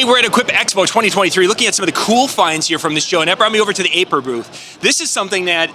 Hey, we're at Equip Expo 2023 looking at some of the cool finds here from this show, and that brought me over to the Aiper booth. This is something that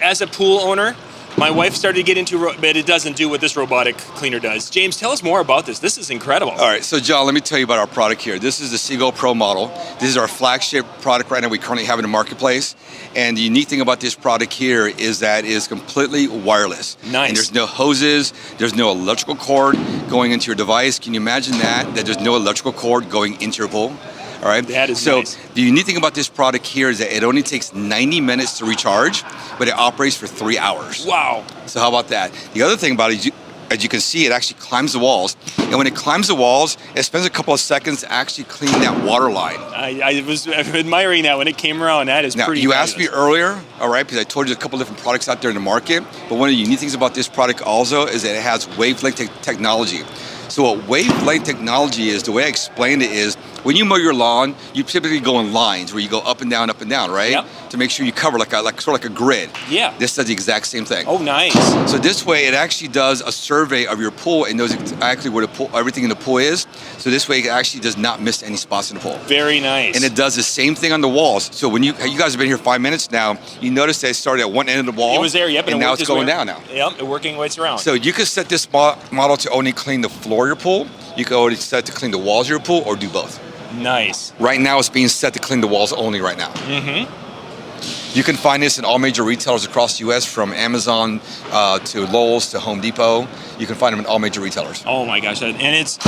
as a pool owner, my wife started to get into, but it doesn't do what this robotic cleaner does. James, tell us more about this. This is incredible. All right, so John, let me tell you about our product here. This is the Seagull Pro model. This is our flagship product right now we currently have in the marketplace. And the unique thing about this product here is that it is completely wireless. Nice. And there's no hoses, there's no electrical cord going into your device. Can you imagine that there's no electrical cord going into your pool? All right. That is so nice. The unique thing about this product here is that it only takes 90 minutes to recharge, but it operates for 3 hours. Wow. So how about that? The other thing about it is, as you can see, it actually climbs the walls. And when it climbs the walls, it spends a couple of seconds to actually clean that water line. I was admiring that when it came around. That is pretty You fabulous. asked me earlier, all right, because I told you a couple different products out there in the market, but one of the unique things about this product also is that it has wavelength technology. So what wavelength technology is, the way I explained it is, when you mow your lawn, you typically go in lines where you go up and down, right? Yep. To make sure you cover sort of like a grid. Yeah. This does the exact same thing. Oh, nice. So this way, it actually does a survey of your pool and knows exactly where the pool, everything in the pool is. So this way, it actually does not miss any spots in the pool. Very nice. And it does the same thing on the walls. So when you guys have been here 5 minutes now, you notice that it started at one end of the wall. It was there, yep. And now it's going down now. Yep, working its way around. So you could set this model to only clean the floor of your pool. You could already set to clean the walls of your pool, or do both. Nice. Right now, it's being set to clean the walls only right now. Mm-hmm. You can find this in all major retailers across the U.S., from Amazon to Lowe's to Home Depot. You can find them in all major retailers. Oh my gosh, and it's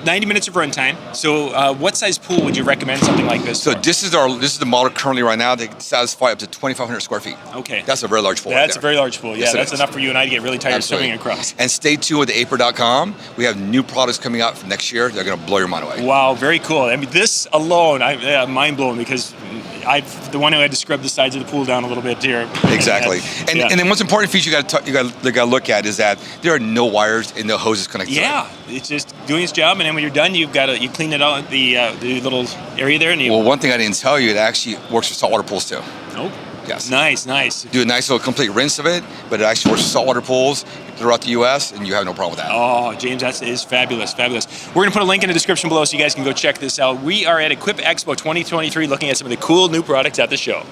90 minutes of runtime. So what size pool would you recommend something like this So for? this is the model currently right now. They satisfy up to 2,500 square feet. Okay. That's a very large pool. That's a very large pool. Yeah, Yes, it that's is. enough for you and I to get really tired Absolutely. swimming across. And stay tuned with Aiper.com. We have new products coming out for next year. They're going to blow your mind away. Wow, very cool. I mean, this alone, I'm mind blown, because I'm the one who had to scrub the sides of the pool down a little bit here. Exactly. And then what's important feature you got to look at is that there are no wires and no hoses connected. Yeah, it's just doing its job, and then when you're done, you clean it out, the little area there, and you. Well, one thing I didn't tell you, it actually works for saltwater pools too. Oh. Yes. Nice. Do a nice little complete rinse of it, but it actually works for saltwater pools throughout the U.S., and you have no problem with that. Oh, James, that is fabulous. We're going to put a link in the description below so you guys can go check this out. We are at Equip Expo 2023 looking at some of the cool new products at the show.